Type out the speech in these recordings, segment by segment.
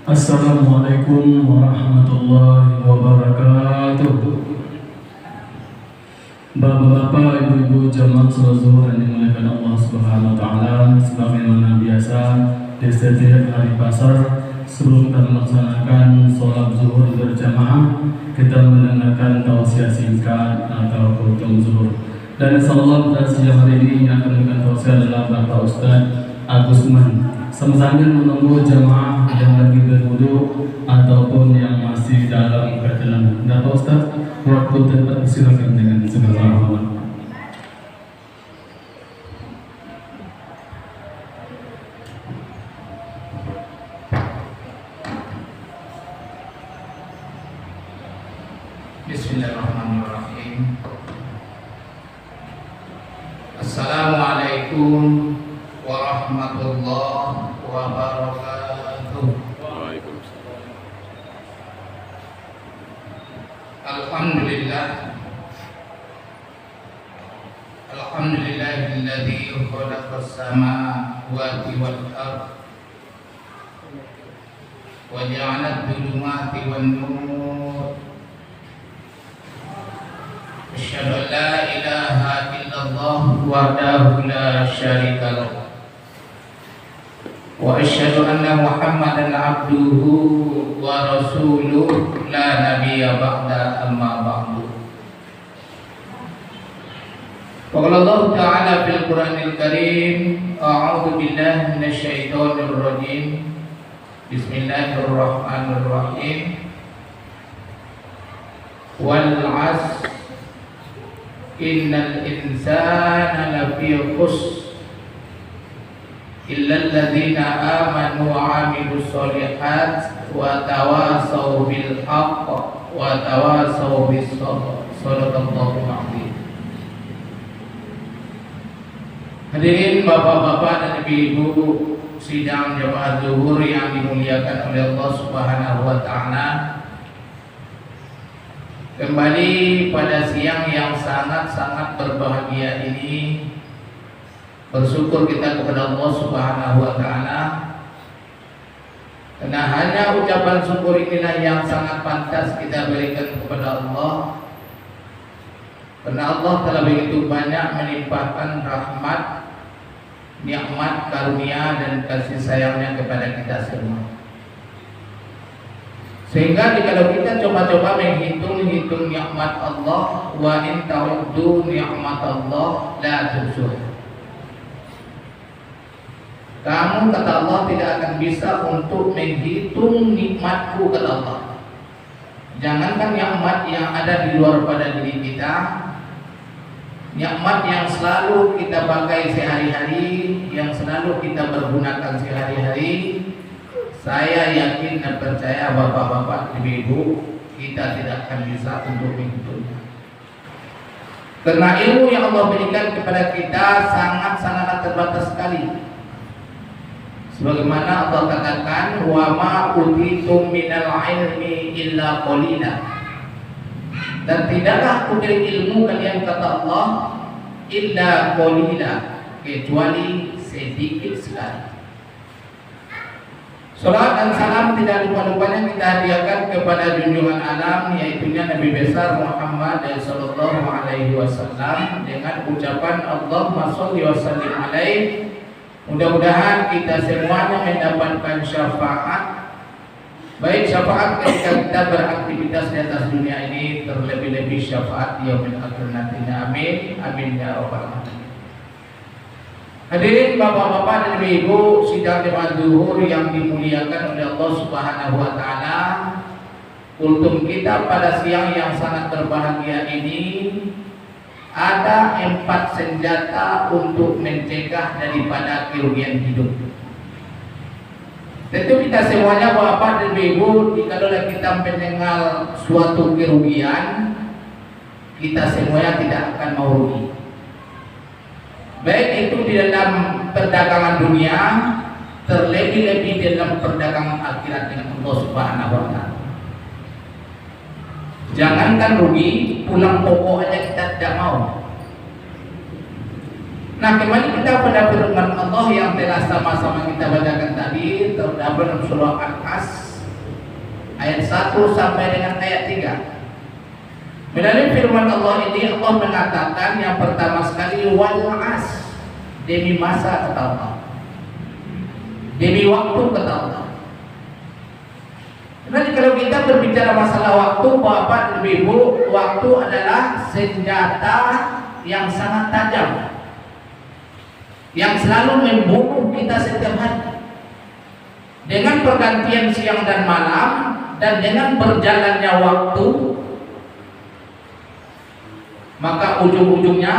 Assalamualaikum warahmatullahi wabarakatuh. Bapak-bapak, ibu-ibu jamaah salat zuhur yang dimuliakan Allah Subhanahu wa taala, sebagaimana biasa di setiap hari pasar sebelum kita melaksanakan sholat zuhur berjamaah, kita mendengarkan tausiah singkat atau khutbah zuhur. Dan insyaallah pada siang hari ini yang akan memberikan tausiah adalah Bapak Ustaz Agus Man. Sambil menunggu jamaah yang lagi berwudu ataupun yang masih dalam perjalanan. Bapak Ustaz, waktu tempat silakan dengan segala hormat. Bismillahirrahmanirrahim. Assalamualaikum warahmatullahi wabarakatuh. Waalaikumsalam. Alhamdulillahilladzi khalaqas samawati wal ardh wa ja'ala adh-dhulumati wan nur. Asyhadu an la ilaha illallah wahdahu la syarika lahu wa asyhadu anna Muhammadan abduhu wa rasuluhu la nabiyya ba'da, amma ba'du. Wa qala Allah ta'ala fil Qur'anil Karim, a'udzu billahi minasy syaithanir rajim. Bismillahirrahmanirrahim. Wal 'asr innal insana lafi khusr illa alladzina amanu wa 'amilus sholihat wa tawasaw bil haqq wa tawasaw bis sabr. Shadaqallahul 'azim. Hadirin bapak-bapak dan ibu-ibu sidang jamaah zuhur yang dimuliakan oleh Allah Subhanahu wa taala. Kembali pada siang yang sangat-sangat berbahagia ini, bersyukur kita kepada Allah Subhanahu wa taala, karena hanya ucapan syukur inilah yang sangat pantas kita berikan kepada Allah, karena Allah telah begitu banyak melimpahkan rahmat, nikmat, karunia dan kasih sayangnya kepada kita semua. Sehingga kalau kita coba-coba menghitung nikmat Allah, wa in ta'uddu nikmat Allah la tuhsuha. Kamu, kata Allah, tidak akan bisa untuk menghitung nikmatku, kata Allah. Jangankan nikmat yang ada di luar pada diri kita, nikmat yang selalu kita pakai sehari-hari, yang selalu kita pergunakan sehari-hari, saya yakin dan percaya bapak-bapak, ibu-ibu, kita tidak akan bisa untuk menghitungnya. Karena ilmu yang Allah berikan kepada kita sangat-sangat terbatas sekali. Sebagaimana Allah katakan, wa ma utitum minal ilmi illa qalila. Dan tidaklah aku beri ilmu kalian, kata Allah, illa qalila, kecuali sedikit sekali. Salat dan salam tidak lupa-lupanya kita hadiahkan kepada junjungan alam, yaitunya Nabi besar Muhammad sallallahu alaihi wasallam, dengan ucapan Allahumma sholli wa sallim alaihi. Mudah-mudahan kita semuanya mendapatkan syafaat, baik syafaat ketika kita beraktivitas di atas dunia ini, terlebih-lebih syafaat yaumil akhir nantinya. Amin, amin ya rabbal alamin. Hadirin bapak-bapak dan ibu-ibu sidang jemaah zuhur yang dimuliakan oleh Allah Subhanahu wa taala, kultum kita pada siang yang sangat berbahagia ini ada 4 senjata untuk mencegah daripada kerugian hidup. Tentu kita semuanya bapak dan ibu, kalau kita mendengar suatu kerugian, kita semuanya tidak akan mau rugi. Baik itu di dalam perdagangan dunia, terlebih-lebih dalam perdagangan akhirat dengan Allah Subhanahu wa taala. Jangankan rugi, pulang pokok aja kita tidak mau. Nah, kembali kita pada firman Allah yang telah sama-sama kita bacakan tadi, terdapat dalam surah Al-As ayat 1 sampai dengan ayat 3. Melalui firman Allah ini Allah mengatakan yang pertama sekali wal as, demi masa kata Allah, demi waktu kata Allah. Nanti kalau kita berbicara masalah waktu, Bapak dan Ibu, waktu adalah senjata yang sangat tajam yang selalu membunuh kita setiap hari. Dengan pergantian siang dan malam dan dengan berjalannya waktu, maka ujung-ujungnya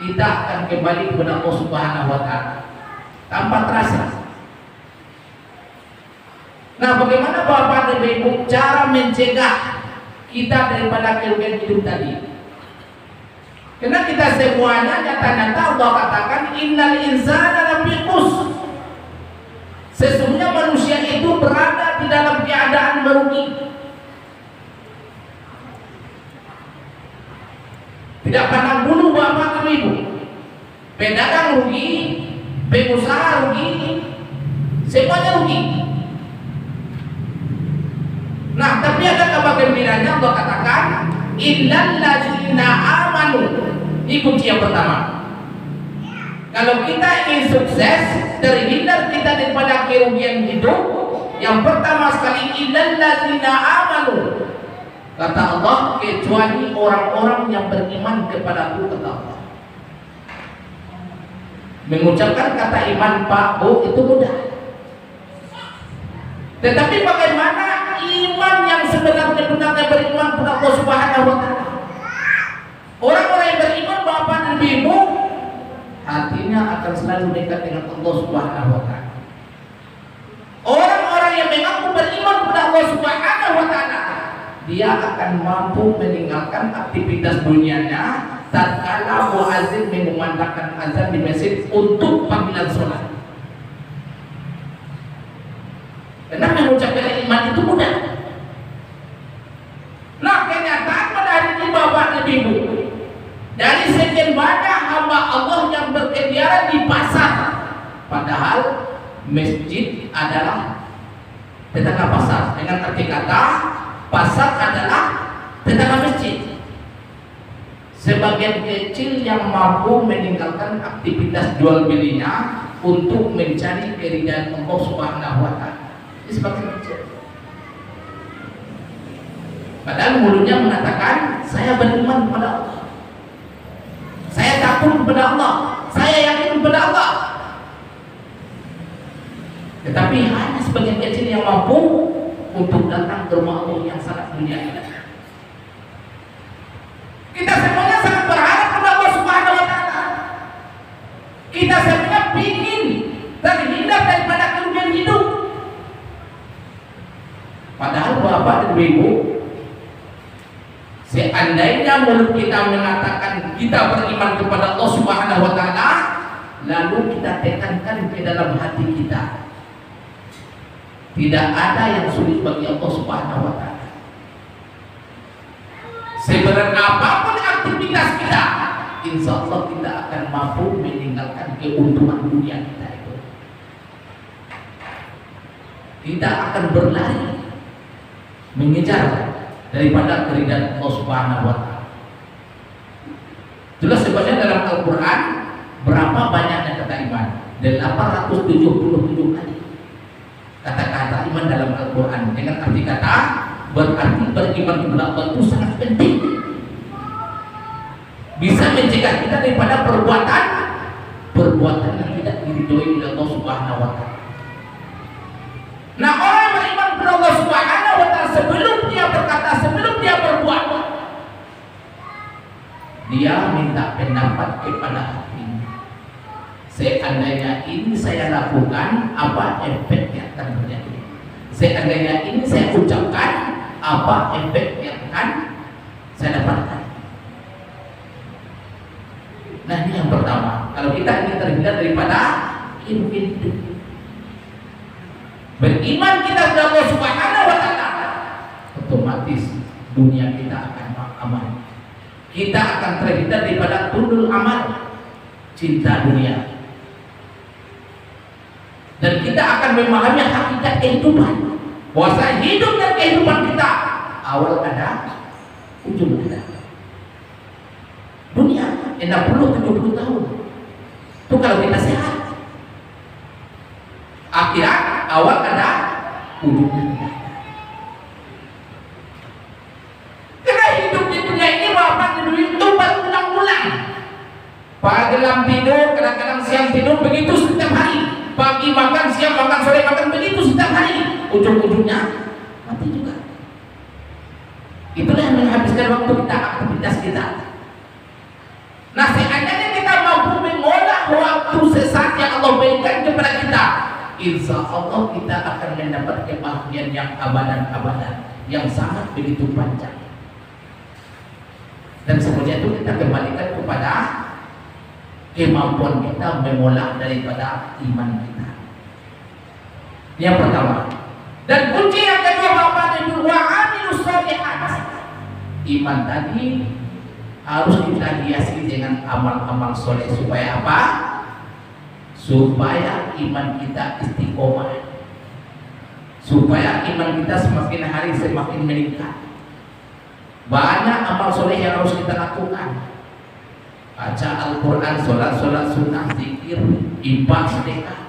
kita akan kembali kepada Allah Subhanahu wa Ta'ala tanpa terasa. Nah, bagaimana Bapak dan Ibu cara mencegah kita daripada kerugian hidup tadi? Karena kita semuanya nyata-nyata Allah katakan innal insana lafi khusr. Sesungguhnya manusia itu berada di dalam keadaan merugi. Tidak pandang bulu Bapak dan Ibu. Pedagang rugi, pengusaha rugi, semuanya rugi. Nah, tapi ada kabar gembiranya Allah katakan illal ladzina amanu. Ikuti yang pertama. Kalau kita ingin sukses, terhindar kita daripada kerugian hidup, yang pertama sekali illal ladzina amanu. Kata Allah, kecuali orang-orang yang beriman kepadaku, kata Allah. Mengucapkan kata iman Pak Bu itu mudah. Tetapi bagaimana iman yang sebenarnya beriman kepada Allah Subhanahu wa Ta'ala? Orang-orang yang beriman Bapak dan Ibu, hatinya akan selalu dekat dengan Allah Subhanahu wa Ta'ala. Orang-orang yang mengaku beriman kepada Allah Subhanahu wa Ta'ala, dia akan mampu meninggalkan aktivitas dunianya tatkala muazin mengumandangkan azan di masjid untuk panggilan sholat. Karena mengucapkan iman itu mudah. Nah, kenyataan pada hari ini Bapak dan Ibu, dari sekian banyak hamba Allah yang berkeliaran di pasar, padahal masjid adalah tetangga pasar. Dengan arti kata, pasar adalah tetangga masjid. Sebagian kecil yang mampu meninggalkan aktivitas jual belinya untuk mencari keridhaan Allah Subhanahu wa Ta'ala. Ini sebagian kecil. Padahal mulutnya mengatakan saya beriman kepada Allah, saya takut kepada Allah, saya yakin kepada Allah. Tetapi hanya sebagian kecil yang mampu untuk datang ke rumah Allah yang sangat mulia ini. Kita semuanya sangat berharap kepada Allah Subhanahu wa Ta'ala. Kita semuanya ingin terhindar daripada kerugian hidup. Padahal Bapak dan Ibu, seandainya mulut kita mengatakan kita beriman kepada Allah Subhanahu wa Ta'ala, lalu kita tekankan ke dalam hati kita, tidak ada yang sulit bagi Allah Subhanahu wa Ta'ala. Seberat apapun aktivitas kita, insya Allah kita akan mampu meninggalkan keuntungan dunia kita itu. Kita akan berlari mengejar daripada keridhaan Allah Subhanahu wa Ta'ala. Itulah sebabnya dalam Al-Quran berapa banyaknya kata iman? 877 kali kata-kata iman dalam Al-Quran. Dengan arti kata, berarti beriman kepada Allah itu sangat penting. Bisa mencegah kita daripada perbuatan yang tidak diridhoi oleh Allah Subhanahu wa Ta'ala. Nah, orang yang beriman kepada Allah Subhanahu wa Ta'ala, sebelum dia berkata, sebelum dia berbuat, dia minta pendapat kepada hatinya. Seandainya ini saya lakukan, apa efek yang akan terjadi? Seandainya ini saya ucapkan, apa efek yang akan saya dapatkan? Nah, ini yang pertama. Kalau kita ingin terhindar daripada kerugian hidup, beriman kita kepada Allah Subhanahu wa Ta'ala, otomatis dunia kita akan aman. Kita akan terhindar daripada tundul amal, cinta dunia. Dan kita akan memahami hakikat kehidupan. Puasa hidup dan kehidupan kita awal ada, ujung ada. Dunia 60-70 tahun itu kalau kita sehat. Akhirat awal ada, ujung ada. Karena hidup di dunia ini bapak di dunia itu berulang-ulang. Pagi tidur, kadang-kadang siang tidur, begitu setiap hari. Pagi makan, siang makan, sore makan, begitu setiap hari. Ujung-ujungnya mati juga. Itulah yang menghabiskan waktu kita, aktivitas kita. Nah, seandainya kita mampu mengolah waktu sesaat yang Allah berikan kepada kita, insya Allah kita akan mendapat kebahagiaan yang abadan-abadan, yang sangat begitu panjang. Dan semuanya itu kita kembalikan kepada kemampuan kita mengolah daripada iman kita. Yang pertama. Dan kunci yang kedua Bapak Ibu, wa amilus sholihat. Iman tadi harus kita hiasi dengan amal-amal soleh supaya apa? Supaya iman kita istiqomah. Supaya iman kita semakin hari semakin meningkat. Banyak amal soleh yang harus kita lakukan. Baca Al-Quran, sholat sunnah, zikir, infak, sedekah.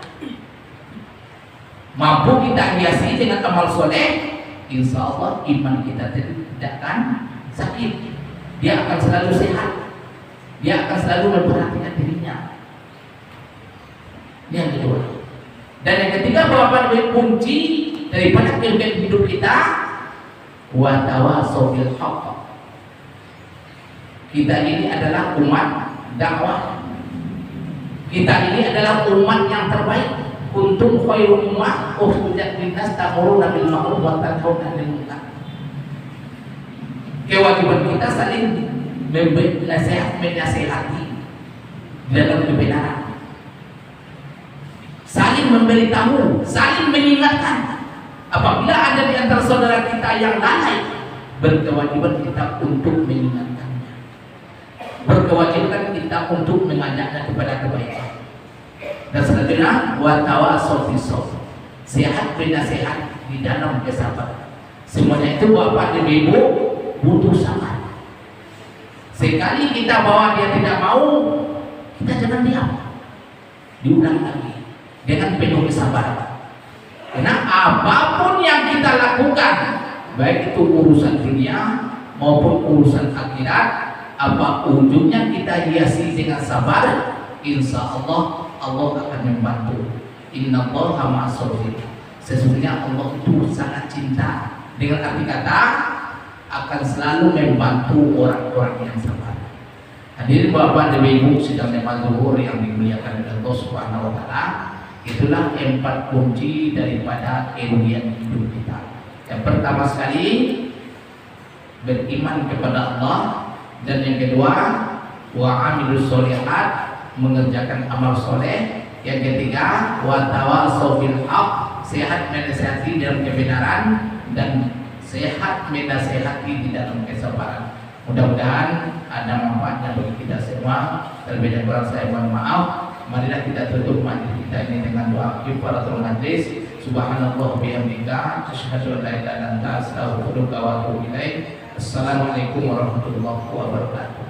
Mampu kita hiasi dengan amal soleh, insya Allah iman kita tidak akan sakit. Dia akan selalu sehat. Dia akan selalu memperhatikan dirinya. Ini yang kedua. Dan yang ketiga, Bapak kunci daripada kehidupan hidup kita, wa tawasau bil haqq. Kita ini adalah umat dakwah. Kita ini adalah umat yang terbaik. Kuntum khairu ummah ukhrijat linnas ta'muruna bil ma'ruf wa tanhauna 'anil munkar. Kewajiban kita saling menasihati dalam kebenaran. Saling memberitahu, saling mengingatkan. Apabila ada di antara saudara kita yang lalai, berkewajiban kita untuk mengingatkan. Berkewajiban kita untuk mengajaknya kepada kebaikan. Dan selanjutnya wa tawasau bis sabr. Sehat bernasihat di dalam kesabaran. Semuanya itu Bapak dan Ibu butuh sabar. Sekali kita bawa dia tidak mau, kita jangan diam. Diulang lagi dengan penuh kesabaran. Karena apapun yang kita lakukan, baik itu urusan dunia maupun urusan akhirat, apa ujungnya kita hiasi dengan sabar, insya Allah Allah akan membantu. Innallaha ma'as sabirin. Sesungguhnya Allah itu sangat cinta, dengan arti kata akan selalu membantu orang-orang yang sabar. Hadirin Bapak dan Ibu sidang jamaah zuhur yang dimuliakan oleh Allah Subhanahu wa taala, itulah 4 kunci daripada kerugian hidup kita. Yang pertama sekali beriman kepada Allah. Dan yang kedua, wa amilus sholihat, mengerjakan amal soleh. Yang ketiga, wa tawasau bil haqq, sehat menasihati dalam kebenaran dan sehat menasihati di dalam kesabaran. Mudah-mudahan ada manfaatnya bagi kita semua. Terlebih dan kurang saya mohon maaf. Marilah kita tutup majlis kita ini dengan doa kifaratul majlis. Subhanallah bihamdika, asyhadu an la ilaha illa anta, astaghfiruka wa atubu ilaik. Assalamualaikum warahmatullahi wabarakatuh.